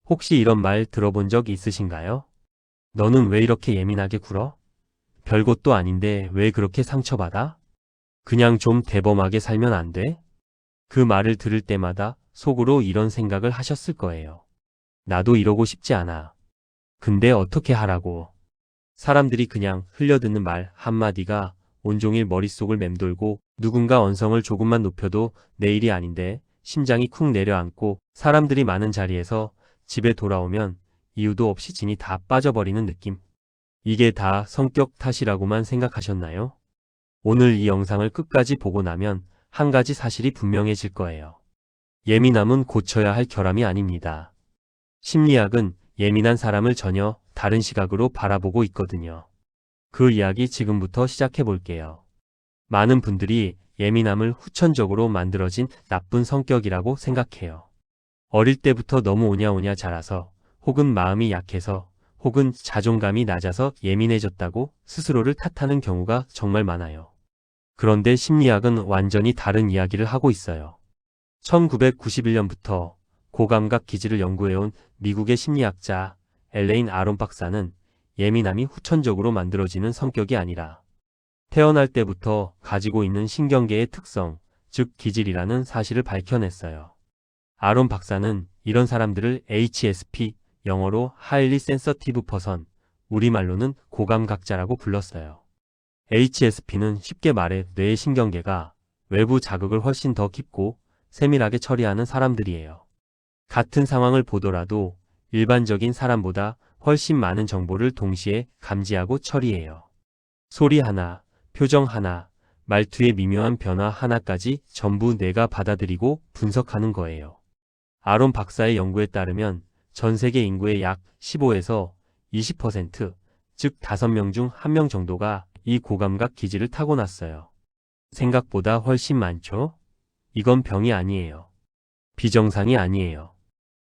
혹시 이런 말 들어본 적 있으신가요? 너는 왜 이렇게 예민하게 굴어? 별것도 아닌데 왜 그렇게 상처받아? 그냥 좀 대범하게 살면 안 돼? 그 말을 들을 때마다 속으로 이런 생각을 하셨을 거예요. 나도 이러고 싶지 않아. 근데 어떻게 하라고? 사람들이 그냥 흘려듣는 말 한마디가 온종일 머릿속을 맴돌고 누군가 언성을 조금만 높여도 내 일이 아닌데 심장이 쿵 내려앉고 사람들이 많은 자리에서 집에 돌아오면 이유도 없이 진이 다 빠져버리는 느낌. 이게 다 성격 탓이라고만 생각하셨나요? 오늘 이 영상을 끝까지 보고 나면 한 가지 사실이 분명해질 거예요. 예민함은 고쳐야 할 결함이 아닙니다. 심리학은 예민한 사람을 전혀 다른 시각으로 바라보고 있거든요. 그 이야기 지금부터 시작해 볼게요. 많은 분들이 예민함을 후천적으로 만들어진 나쁜 성격이라고 생각해요. 어릴 때부터 너무 오냐오냐 자라서 혹은 마음이 약해서 혹은 자존감이 낮아서 예민해졌다고 스스로를 탓하는 경우가 정말 많아요. 그런데 심리학은 완전히 다른 이야기를 하고 있어요. 1991년부터 고감각 기질을 연구해온 미국의 심리학자 엘레인 아론 박사는 예민함이 후천적으로 만들어지는 성격이 아니라 태어날 때부터 가지고 있는 신경계의 특성, 즉 기질이라는 사실을 밝혀냈어요. 아론 박사는 이런 사람들을 HSP, 영어로 Highly Sensitive Person, 우리말로는 고감각자라고 불렀어요. HSP는 쉽게 말해 뇌의 신경계가 외부 자극을 훨씬 더 깊고 세밀하게 처리하는 사람들이에요. 같은 상황을 보더라도 일반적인 사람보다 훨씬 많은 정보를 동시에 감지하고 처리해요. 소리 하나, 표정 하나, 말투의 미묘한 변화 하나까지 전부 내가 받아들이고 분석하는 거예요. 아론 박사의 연구에 따르면 전 세계 인구의 약 15에서 20%, 즉 5명 중 1명 정도가 이 고감각 기질을 타고났어요. 생각보다 훨씬 많죠? 이건 병이 아니에요. 비정상이 아니에요.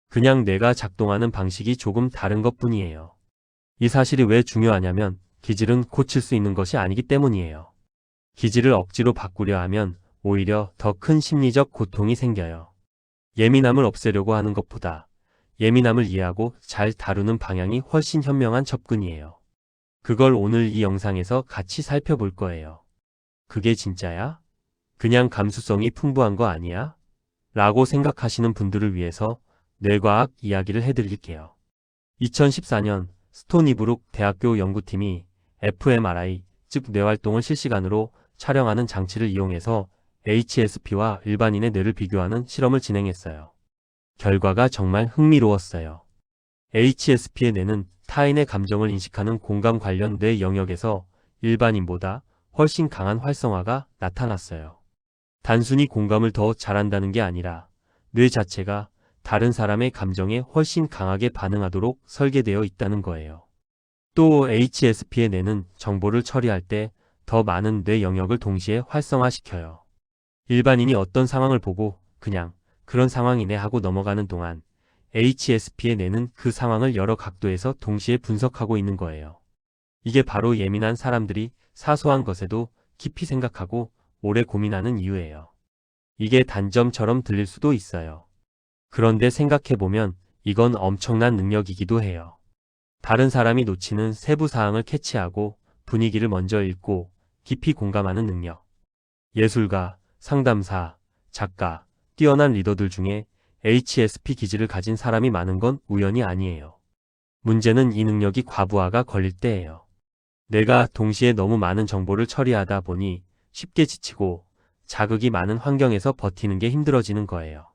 그냥 뇌가 작동하는 방식이 조금 다른 것뿐이에요. 이 사실이 왜 중요하냐면 기질은 고칠 수 있는 것이 아니기 때문이에요. 기질을 억지로 바꾸려 하면 오히려 더 큰 심리적 고통이 생겨요. 예민함을 없애려고 하는 것보다 예민함을 이해하고 잘 다루는 방향이 훨씬 현명한 접근이에요. 그걸 오늘 이 영상에서 같이 살펴볼 거예요. 그게 진짜야? 그냥 감수성이 풍부한 거 아니야? 라고 생각하시는 분들을 위해서 뇌과학 이야기를 해드릴게요. 2014년 스토니브룩 대학교 연구팀이 fMRI, 즉 뇌활동을 실시간으로 촬영하는 장치를 이용해서 HSP와 일반인의 뇌를 비교하는 실험을 진행했어요. 결과가 정말 흥미로웠어요. HSP의 뇌는 타인의 감정을 인식하는 공감 관련 뇌 영역에서 일반인보다 훨씬 강한 활성화가 나타났어요. 단순히 공감을 더 잘한다는 게 아니라 뇌 자체가 다른 사람의 감정에 훨씬 강하게 반응하도록 설계되어 있다는 거예요. 또 HSP의 뇌는 정보를 처리할 때 더 많은 뇌 영역을 동시에 활성화시켜요. 일반인이 어떤 상황을 보고 그냥 그런 상황이네 하고 넘어가는 동안 HSP의 뇌는 그 상황을 여러 각도에서 동시에 분석하고 있는 거예요. 이게 바로 예민한 사람들이 사소한 것에도 깊이 생각하고 오래 고민하는 이유예요. 이게 단점처럼 들릴 수도 있어요. 그런데 생각해보면 이건 엄청난 능력이기도 해요. 다른 사람이 놓치는 세부 사항을 캐치하고 분위기를 먼저 읽고 깊이 공감하는 능력. 예술가, 상담사, 작가, 뛰어난 리더들 중에 HSP 기질을 가진 사람이 많은 건 우연이 아니에요. 문제는 이 능력이 과부하가 걸릴 때예요. 내가 동시에 너무 많은 정보를 처리하다 보니 쉽게 지치고 자극이 많은 환경에서 버티는 게 힘들어지는 거예요.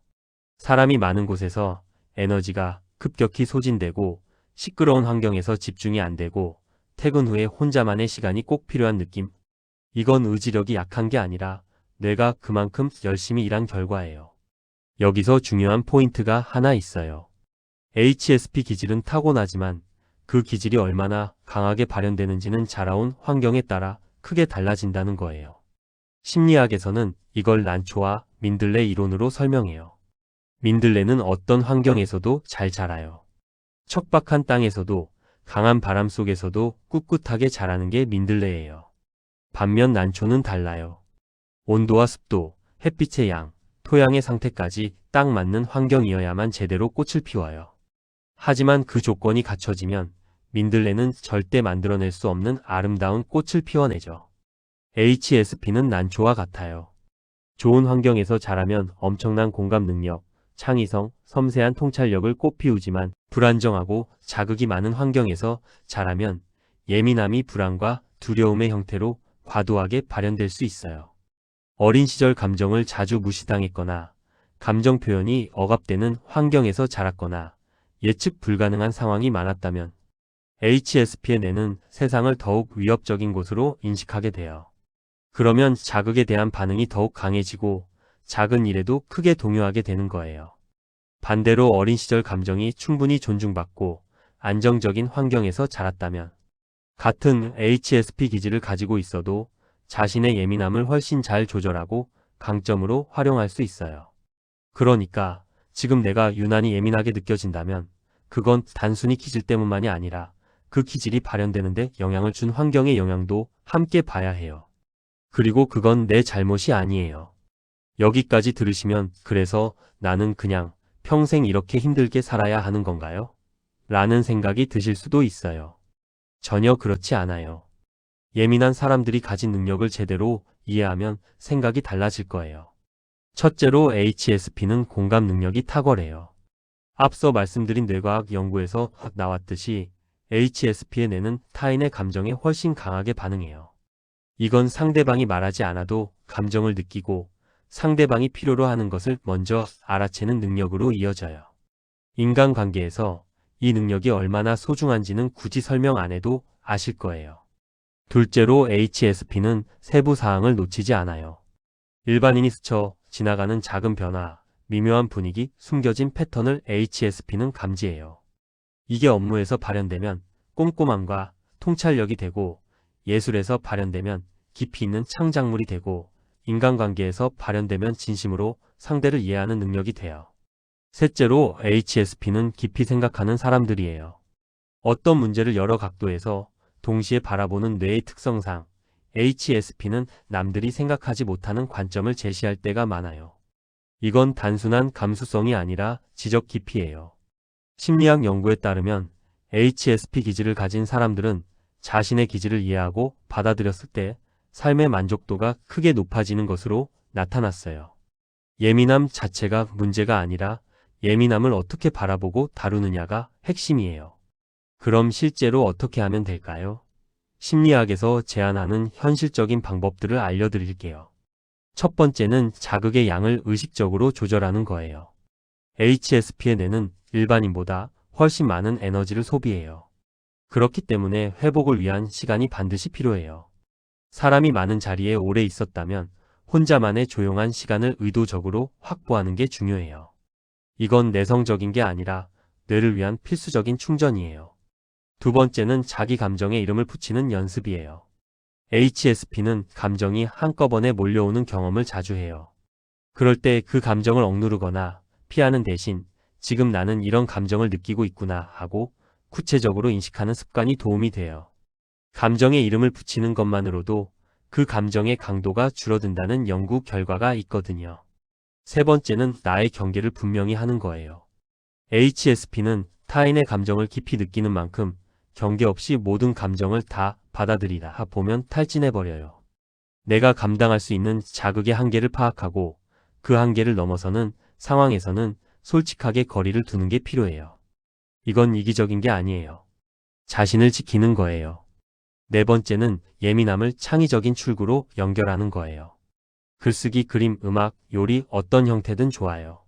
사람이 많은 곳에서 에너지가 급격히 소진되고 시끄러운 환경에서 집중이 안 되고 퇴근 후에 혼자만의 시간이 꼭 필요한 느낌. 이건 의지력이 약한 게 아니라 뇌가 그만큼 열심히 일한 결과예요. 여기서 중요한 포인트가 하나 있어요. HSP 기질은 타고나지만 그 기질이 얼마나 강하게 발현되는지는 자라온 환경에 따라 크게 달라진다는 거예요. 심리학에서는 이걸 난초와 민들레 이론으로 설명해요. 민들레는 어떤 환경에서도 잘 자라요. 척박한 땅에서도 강한 바람 속에서도 꿋꿋하게 자라는 게 민들레예요. 반면 난초는 달라요. 온도와 습도, 햇빛의 양, 토양의 상태까지 딱 맞는 환경이어야만 제대로 꽃을 피워요. 하지만 그 조건이 갖춰지면 민들레는 절대 만들어낼 수 없는 아름다운 꽃을 피워내죠. HSP는 난초와 같아요. 좋은 환경에서 자라면 엄청난 공감 능력, 창의성, 섬세한 통찰력을 꽃피우지만 불안정하고 자극이 많은 환경에서 자라면 예민함이 불안과 두려움의 형태로 과도하게 발현될 수 있어요. 어린 시절 감정을 자주 무시당했거나 감정 표현이 억압되는 환경에서 자랐거나 예측 불가능한 상황이 많았다면 HSP의 뇌는 세상을 더욱 위협적인 곳으로 인식하게 돼요. 그러면 자극에 대한 반응이 더욱 강해지고 작은 일에도 크게 동요하게 되는 거예요. 반대로 어린 시절 감정이 충분히 존중받고 안정적인 환경에서 자랐다면 같은 HSP 기질을 가지고 있어도 자신의 예민함을 훨씬 잘 조절하고 강점으로 활용할 수 있어요. 그러니까 지금 내가 유난히 예민하게 느껴진다면 그건 단순히 기질 때문만이 아니라 그 기질이 발현되는데 영향을 준 환경의 영향도 함께 봐야 해요. 그리고 그건 내 잘못이 아니에요. 여기까지 들으시면 그래서 나는 그냥 평생 이렇게 힘들게 살아야 하는 건가요? 라는 생각이 드실 수도 있어요. 전혀 그렇지 않아요. 예민한 사람들이 가진 능력을 제대로 이해하면 생각이 달라질 거예요. 첫째로 HSP는 공감 능력이 탁월해요. 앞서 말씀드린 뇌과학 연구에서 나왔듯이 HSP의 뇌는 타인의 감정에 훨씬 강하게 반응해요. 이건 상대방이 말하지 않아도 감정을 느끼고 상대방이 필요로 하는 것을 먼저 알아채는 능력으로 이어져요. 인간관계에서 이 능력이 얼마나 소중한지는 굳이 설명 안 해도 아실 거예요. 둘째로 HSP는 세부 사항을 놓치지 않아요. 일반인이 스쳐 지나가는 작은 변화, 미묘한 분위기, 숨겨진 패턴을 HSP는 감지해요. 이게 업무에서 발현되면 꼼꼼함과 통찰력이 되고 예술에서 발현되면 깊이 있는 창작물이 되고 인간관계에서 발현되면 진심으로 상대를 이해하는 능력이 돼요. 셋째로 HSP는 깊이 생각하는 사람들이에요. 어떤 문제를 여러 각도에서 동시에 바라보는 뇌의 특성상 HSP는 남들이 생각하지 못하는 관점을 제시할 때가 많아요. 이건 단순한 감수성이 아니라 지적 깊이예요. 심리학 연구에 따르면 HSP 기질을 가진 사람들은 자신의 기질을 이해하고 받아들였을 때 삶의 만족도가 크게 높아지는 것으로 나타났어요. 예민함 자체가 문제가 아니라 예민함을 어떻게 바라보고 다루느냐가 핵심이에요. 그럼 실제로 어떻게 하면 될까요? 심리학에서 제안하는 현실적인 방법들을 알려드릴게요. 첫 번째는 자극의 양을 의식적으로 조절하는 거예요. HSP의 뇌는 일반인보다 훨씬 많은 에너지를 소비해요. 그렇기 때문에 회복을 위한 시간이 반드시 필요해요. 사람이 많은 자리에 오래 있었다면 혼자만의 조용한 시간을 의도적으로 확보하는 게 중요해요. 이건 내성적인 게 아니라 뇌를 위한 필수적인 충전이에요. 두 번째는 자기 감정에 이름을 붙이는 연습이에요. HSP는 감정이 한꺼번에 몰려오는 경험을 자주 해요. 그럴 때 그 감정을 억누르거나 피하는 대신 지금 나는 이런 감정을 느끼고 있구나 하고 구체적으로 인식하는 습관이 도움이 돼요. 감정에 이름을 붙이는 것만으로도 그 감정의 강도가 줄어든다는 연구 결과가 있거든요. 세 번째는 나의 경계를 분명히 하는 거예요. HSP는 타인의 감정을 깊이 느끼는 만큼 경계 없이 모든 감정을 다 받아들이다 보면 탈진해버려요. 내가 감당할 수 있는 자극의 한계를 파악하고 그 한계를 넘어서는 상황에서는 솔직하게 거리를 두는 게 필요해요. 이건 이기적인 게 아니에요. 자신을 지키는 거예요. 네 번째는 예민함을 창의적인 출구로 연결하는 거예요. 글쓰기, 그림, 음악, 요리 어떤 형태든 좋아요.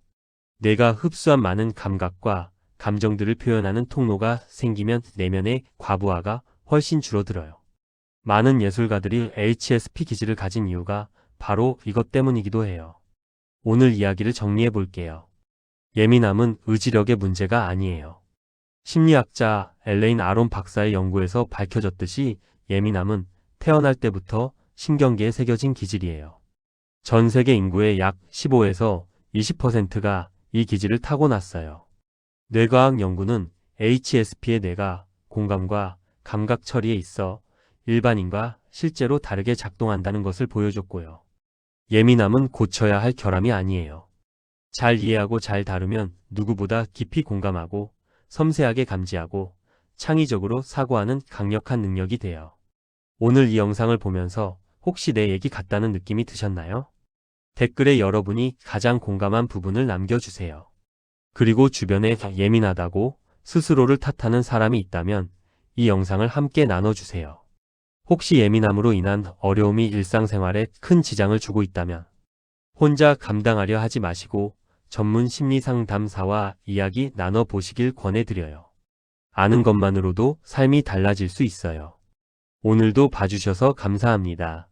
내가 흡수한 많은 감각과 감정들을 표현하는 통로가 생기면 내면의 과부하가 훨씬 줄어들어요. 많은 예술가들이 HSP 기질을 가진 이유가 바로 이것 때문이기도 해요. 오늘 이야기를 정리해 볼게요. 예민함은 의지력의 문제가 아니에요. 심리학자 엘레인 아론 박사의 연구에서 밝혀졌듯이 예민함은 태어날 때부터 신경계에 새겨진 기질이에요. 전 세계 인구의 약 15에서 20%가 이 기질을 타고났어요. 뇌과학 연구는 HSP의 뇌가 공감과 감각 처리에 있어 일반인과 실제로 다르게 작동한다는 것을 보여줬고요. 예민함은 고쳐야 할 결함이 아니에요. 잘 이해하고 잘 다루면 누구보다 깊이 공감하고 섬세하게 감지하고 창의적으로 사고하는 강력한 능력이 돼요. 오늘 이 영상을 보면서 혹시 내 얘기 같다는 느낌이 드셨나요? 댓글에 여러분이 가장 공감한 부분을 남겨주세요. 그리고 주변에 예민하다고 스스로를 탓하는 사람이 있다면 이 영상을 함께 나눠주세요. 혹시 예민함으로 인한 어려움이 일상생활에 큰 지장을 주고 있다면 혼자 감당하려 하지 마시고 전문 심리 상담사와 이야기 나눠보시길 권해드려요. 아는 것만으로도 삶이 달라질 수 있어요. 오늘도 봐주셔서 감사합니다.